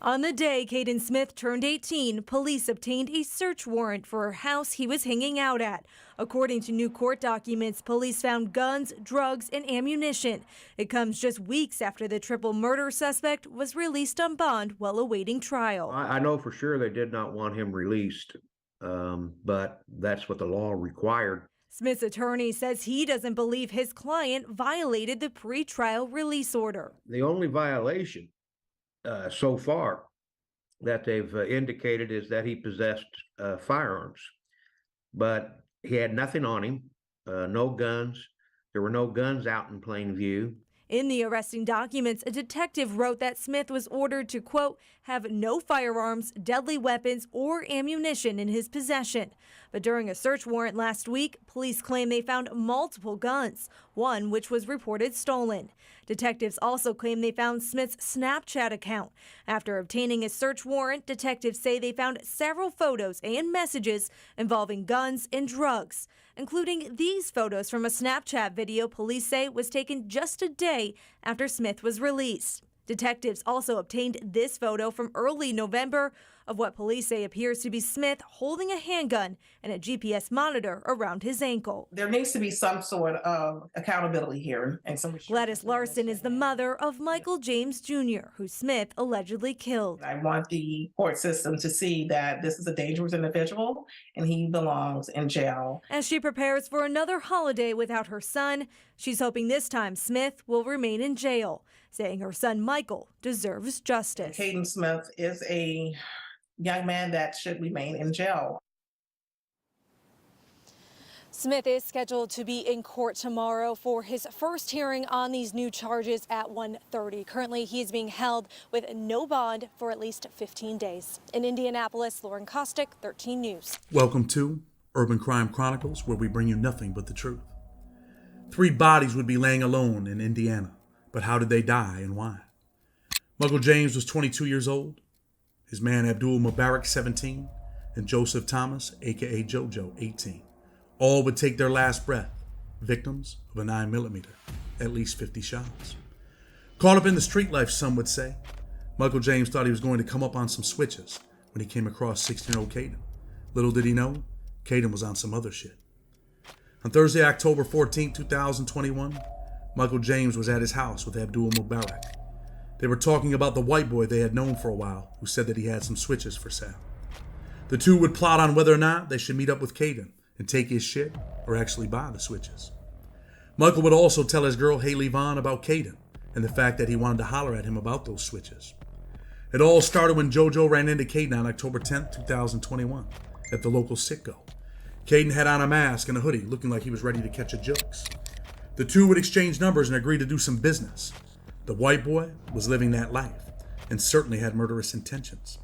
On the day Caden Smith turned 18, police obtained a search warrant for a house he was hanging out at. According to new court documents, police found guns, drugs, and ammunition. It comes just weeks after the triple murder suspect was released on bond while awaiting trial. I know for sure they did not want him released, but that's what the law required. Smith's attorney says he doesn't believe his client violated the pretrial release order. The only violation so far that they've indicated is that he possessed firearms, but he had nothing on him, no guns. There were no guns out in plain view. In the arresting documents, a detective wrote that Smith was ordered to, quote, have no firearms, deadly weapons, or ammunition in his possession. But during a search warrant last week, police claim they found multiple guns, one which was reported stolen. Detectives also claim they found Smith's Snapchat account. After obtaining a search warrant, detectives say they found several photos and messages involving guns and drugs, including these photos from a Snapchat video police say was taken just a day after Smith was released. Detectives also obtained this photo from early November of what police say appears to be Smith holding a handgun and a GPS monitor around his ankle. There needs to be some sort of accountability here. And Gladys Larson is the mother of Michael James Jr., who Smith allegedly killed. I want the court system to see that this is a dangerous individual and he belongs in jail. As she prepares for another holiday without her son, she's hoping this time Smith will remain in jail, saying her son Michael deserves justice. Caden Smith is a young man that should remain in jail. Smith is scheduled to be in court tomorrow for his first hearing on these new charges at 1:30. Currently, he is being held with no bond for at least 15 days. In Indianapolis, Lauren Kostick, 13 News. Welcome to Urban Crime Chronicles, where we bring you nothing but the truth. 3 bodies would be laying alone in Indiana, but how did they die and why? Michael James was 22 years old. His man Abdul Mubarak, 17, and Joseph Thomas, aka JoJo, 18. All would take their last breath, victims of a 9mm, at least 50 shots. Caught up in the street life, some would say, Michael James thought he was going to come up on some switches when he came across 16-year-old Caden. Little did he know, Caden was on some other shit. On Thursday, October 14, 2021, Michael James was at his house with Abdul Mubarak. They were talking about the white boy they had known for a while, who said that he had some switches for sale. The two would plot on whether or not they should meet up with Caden and take his shit or actually buy the switches. Michael would also tell his girl Haley Vaughn about Caden and the fact that he wanted to holler at him about those switches. It all started when JoJo ran into Caden on October 10, 2021 at the local Sitco. Caden had on a mask and a hoodie, looking like he was ready to catch a jokes. The two would exchange numbers and agree to do some business. The white boy was living that life and certainly had murderous intentions.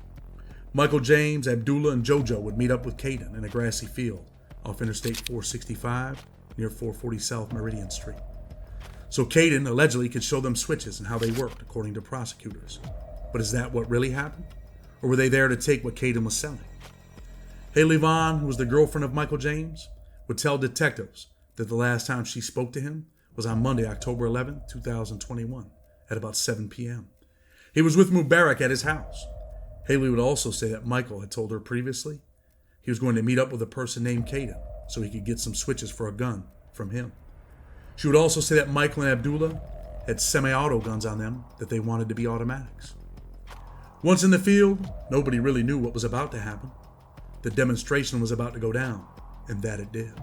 Michael James, Abdullah, and JoJo would meet up with Caden in a grassy field off Interstate 465 near 440 South Meridian Street. So Caden allegedly could show them switches and how they worked, according to prosecutors. But is that what really happened? Or were they there to take what Caden was selling? Haley Vaughn, who was the girlfriend of Michael James, would tell detectives that the last time she spoke to him was on Monday, October 11, 2021. At about 7 p.m. He was with Mubarak at his house. Haley would also say that Michael had told her previously he was going to meet up with a person named Caden so he could get some switches for a gun from him. She would also say that Michael and Abdullah had semi-auto guns on them that they wanted to be automatics. Once in the field, nobody really knew what was about to happen. The demonstration was about to go down, and that it did.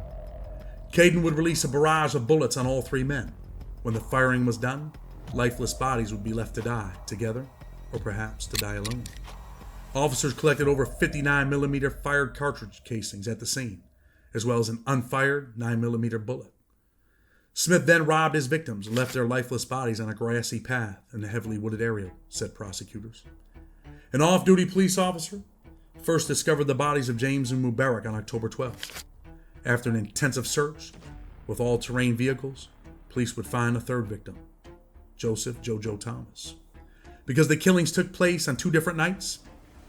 Caden would release a barrage of bullets on all 3 men. When the firing was done, lifeless bodies would be left to die together, or perhaps to die alone. Officers collected over 59mm fired cartridge casings at the scene, as well as an unfired 9mm bullet. Smith then robbed his victims and left their lifeless bodies on a grassy path in a heavily wooded area, said prosecutors. An off-duty police officer first discovered the bodies of James and Mubarak on October 12th. After an intensive search with all-terrain vehicles, police would find a 3rd victim, Joseph JoJo Thomas. Because the killings took place on 2 different nights,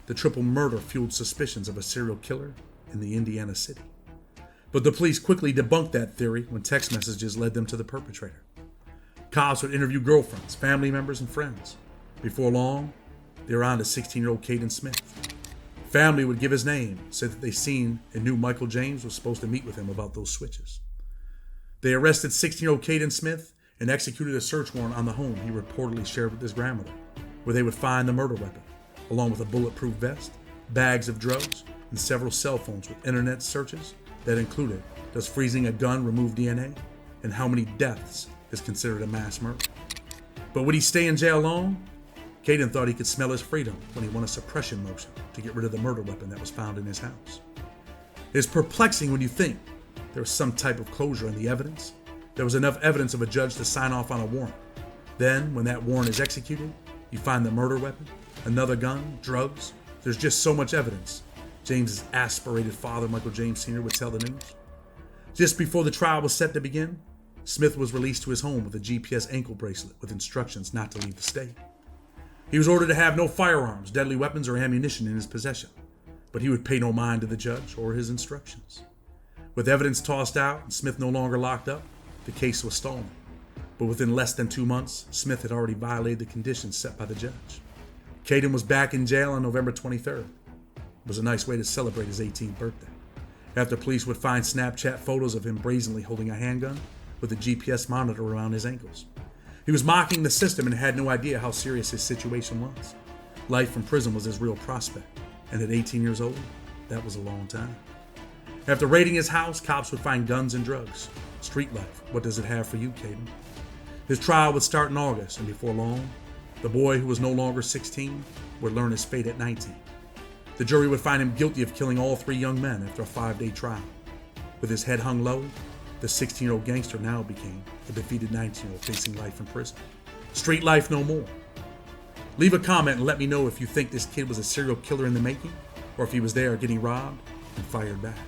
the triple murder fueled suspicions of a serial killer in the Indiana city. But the police quickly debunked that theory when text messages led them to the perpetrator. Cops would interview girlfriends, family members, and friends. Before long, they were on to 16-year-old Caden Smith. Family would give his name, said that they seen and knew Michael James was supposed to meet with him about those switches. They arrested 16-year-old Caden Smith and executed a search warrant on the home he reportedly shared with his grandmother, where they would find the murder weapon, along with a bulletproof vest, bags of drugs, and several cell phones with internet searches that included, does freezing a gun remove DNA, and how many deaths is considered a mass murder. But would he stay in jail long? Caden thought he could smell his freedom when he won a suppression motion to get rid of the murder weapon that was found in his house. It's perplexing when you think there was some type of closure in the evidence. There was enough evidence of a judge to sign off on a warrant. Then, when that warrant is executed, you find the murder weapon, another gun, drugs. There's just so much evidence. James's aspirated father, Michael James Sr., would tell the news. Just before the trial was set to begin, Smith was released to his home with a GPS ankle bracelet with instructions not to leave the state. He was ordered to have no firearms, deadly weapons, or ammunition in his possession, but he would pay no mind to the judge or his instructions. With evidence tossed out and Smith no longer locked up, the case was stolen. But within less than 2 months, Smith had already violated the conditions set by the judge. Caden was back in jail on November 23rd. It was a nice way to celebrate his 18th birthday. After police would find Snapchat photos of him brazenly holding a handgun with a GPS monitor around his ankles. He was mocking the system and had no idea how serious his situation was. Life in prison was his real prospect, and at 18 years old, that was a long time. After raiding his house, cops would find guns and drugs. Street life, what does it have for you, Caden? His trial would start in August, and before long, the boy who was no longer 16 would learn his fate at 19. The jury would find him guilty of killing all 3 young men after a 5-day trial. With his head hung low, the 16-year-old gangster now became a defeated 19-year-old facing life in prison. Street life no more. Leave a comment and let me know if you think this kid was a serial killer in the making, or if he was there getting robbed and fired back.